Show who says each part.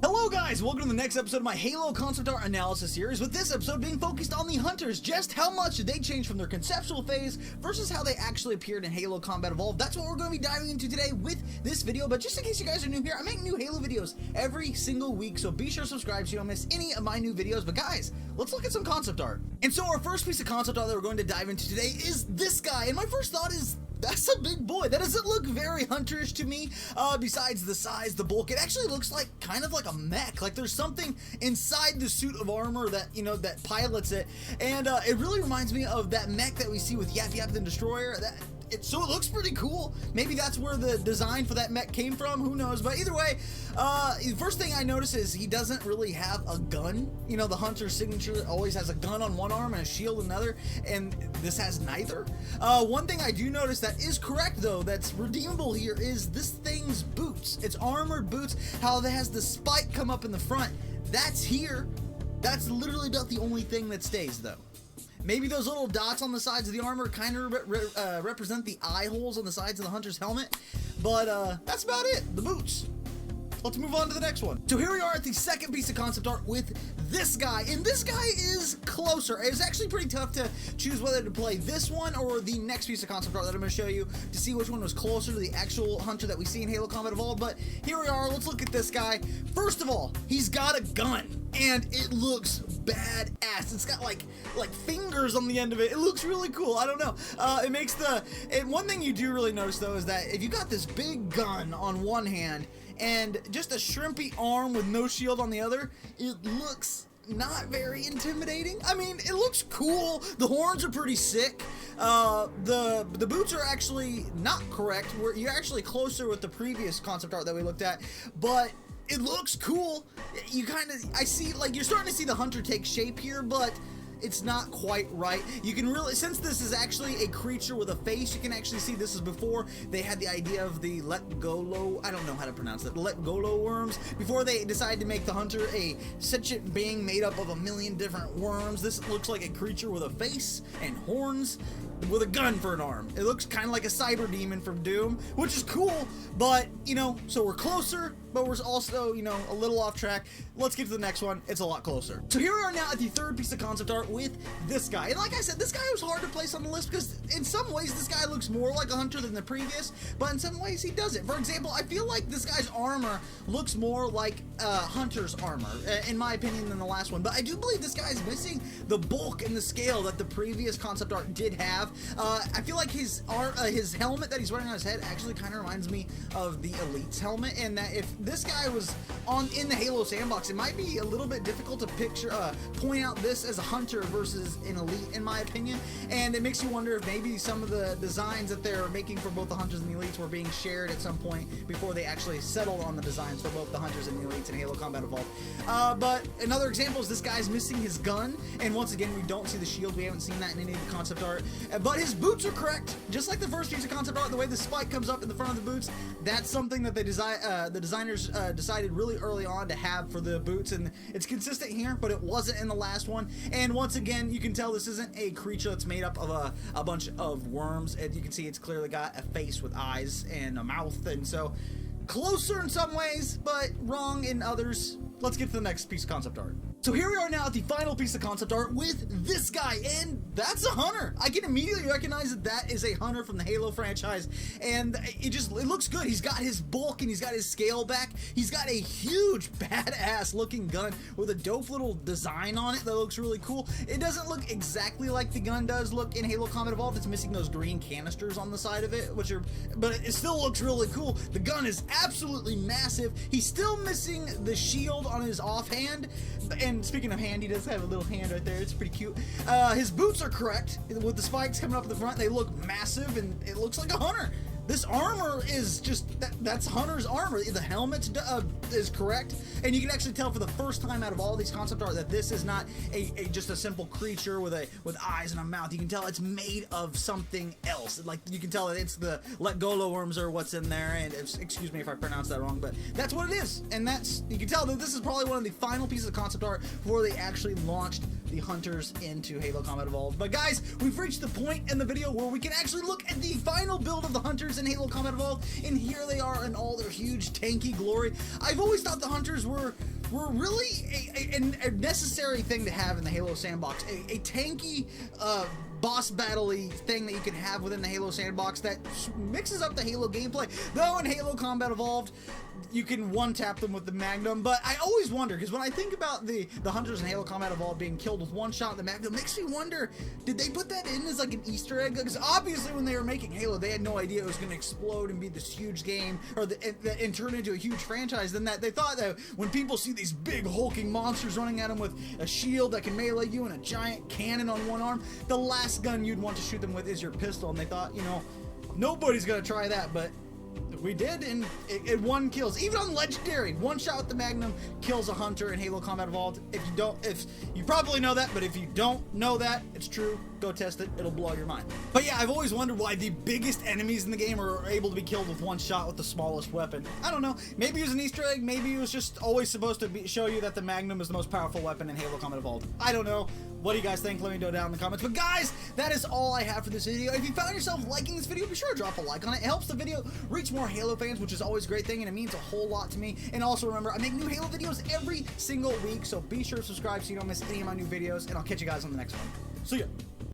Speaker 1: Hello guys, welcome to the next episode of my Halo concept art analysis series, with this episode being focused on the Hunters. Just how much did they change from their conceptual phase versus how they actually appeared in Halo Combat Evolved? That's what we're going to be diving into today with this video, but just in case you guys are new here, I make new Halo videos every single week, so be sure to subscribe so you don't miss any of my new videos. But guys, let's look at some concept art. And so our first piece of concept art that we're going to dive into today is this guy, and my first thought is, that's a big boy. That doesn't look very hunterish to me. Besides the size, the bulk, it actually looks like kind of like a mech. Like there's something inside the suit of armor that, you know, that pilots it. And it really reminds me of that mech that we see with Yap Yap the Destroyer. So it looks pretty cool. Maybe that's where the design for that mech came from. Who knows? But either way, the first thing I notice is he doesn't really have a gun. You know, the Hunter signature always has a gun on one arm and a shield on another, and this has neither. One thing I do notice that is correct, though, that's redeemable here, is this thing's boots. It's armored boots. How it has the spike come up in the front. That's here. That's literally about the only thing that stays, though. Maybe those little dots on the sides of the armor kind of represent the eye holes on the sides of the Hunter's helmet, but that's about it, the boots. Let's move on to the next one. So here we are at the second piece of concept art with this guy, and this guy is closer. It was actually pretty tough to choose whether to play this one or the next piece of concept art that I'm going to show you to see which one was closer to the actual Hunter that we see in Halo Combat Evolved, but here we are. Let's look at this guy. First of all, he's got a gun, and it looks badass. It's got like fingers on the end of it. It looks really cool. I don't know. One thing you do really notice, though, is that if you got this big gun on one hand and just a shrimpy arm with no shield on the other, it looks not very intimidating. I mean, it looks cool. The horns are pretty sick. The boots are actually not correct. You're actually closer with the previous concept art that we looked at, but it looks cool. I see, like, you're starting to see the Hunter take shape here, but it's not quite right. You can really, since this is actually a creature with a face, you can actually see this is before they had the idea of the Letgolo, I don't know how to pronounce it, Letgolo worms. Before they decided to make the Hunter a sentient being made up of a million different worms, this looks like a creature with a face and horns with a gun for an arm. It looks kind of like a cyber demon from Doom, which is cool, but, you know, so we're closer, but we're also, you know, a little off track. Let's get to the next one. It's a lot closer. So here we are now at the third piece of concept art with this guy. And like I said, this guy was hard to place on the list because in some ways this guy looks more like a Hunter than the previous, but in some ways he doesn't. For example, I feel like this guy's armor looks more like Hunter's armor, in my opinion, than the last one. But I do believe this guy's missing the bulk and the scale that the previous concept art did have. I feel like his helmet that he's wearing on his head actually kind of reminds me of the Elite's helmet, and that if this guy was in the Halo sandbox, it might be a little bit difficult to point out this as a Hunter versus an Elite, in my opinion. And it makes you wonder if maybe some of the designs that they're making for both the Hunters and the Elites were being shared at some point before they actually settled on the designs for both the Hunters and the Elites in Halo Combat Evolved. But another example is this guy's missing his gun, and once again we don't see the shield. We haven't seen that in any of the concept art, but his boots are correct, just like the first piece of concept art. The way the spike comes up in the front of the boots, that's something that the designers decided really early on to have for the boots, and it's consistent here, but it wasn't in the last one. And once again, you can tell this isn't a creature that's made up of a bunch of worms, and you can see it's clearly got a face with eyes and a mouth, and so closer in some ways, but wrong in others. Let's get to the next piece of concept art. So here we are now at the final piece of concept art with this guy, and that's a Hunter. I can immediately recognize that that is a Hunter from the Halo franchise, and it looks good. He's got his bulk and he's got his scale back. He's got a huge badass looking gun with a dope little design on it that looks really cool. It doesn't look exactly like the gun does look in Halo Combat Evolved. It's missing those green canisters on the side of it, but it still looks really cool. The gun is absolutely massive. He's still missing the shield on his offhand, and speaking of hand, he does have a little hand right there. It's pretty cute. His boots are correct. With the spikes coming up in the front, they look massive, and it looks like a Hunter. This armor is just, that's Hunter's armor. The helmet is correct, and you can actually tell for the first time out of all these concept art that this is not just a simple creature with eyes and a mouth. You can tell it's made of something else. Like, you can tell that it's the Letgolo worms or what's in there, and excuse me if I pronounced that wrong, but that's what it is. And you can tell that this is probably one of the final pieces of concept art before they actually launched the Hunters into Halo Combat Evolved. But guys, we've reached the point in the video where we can actually look at the final build of the Hunters Hunters in Halo Combat Evolved, and here they are in all their huge tanky glory. I've always thought the Hunters were were really a necessary thing to have in the Halo sandbox. A tanky, boss battle-y thing that you can have within the Halo sandbox that mixes up the Halo gameplay. Though in Halo Combat Evolved, you can one-tap them with the Magnum, but I always wonder, because when I think about the Hunters in Halo Combat Evolved being killed with one shot of the Magnum, it makes me wonder, did they put that in as like an Easter egg? Because obviously when they were making Halo, they had no idea it was going to explode and be this huge game, or and turn into a huge franchise. Then that they thought that when people see these big hulking monsters running at them with a shield that can melee you and a giant cannon on one arm, the last gun you'd want to shoot them with is your pistol, and they thought, you know, nobody's going to try that, but we did, and it won kills. Even on Legendary, one shot with the Magnum kills a Hunter in Halo Combat Evolved. If you probably know that, but if you don't know that, it's true. Go test it, it'll blow your mind. But yeah, I've always wondered why the biggest enemies in the game are able to be killed with one shot with the smallest weapon. I don't know, maybe it was an Easter egg, maybe it was just always supposed to show you that the Magnum is the most powerful weapon in Halo Combat Evolved. I don't know. What do you guys think? Let me know down in the comments. But guys, that is all I have for this video. If you found yourself liking this video, be sure to drop a like on it. It helps the video reach more Halo fans, which is always a great thing, and it means a whole lot to me. And also remember, I make new Halo videos every single week, so be sure to subscribe so you don't miss any of my new videos, and I'll catch you guys on the next one. See ya!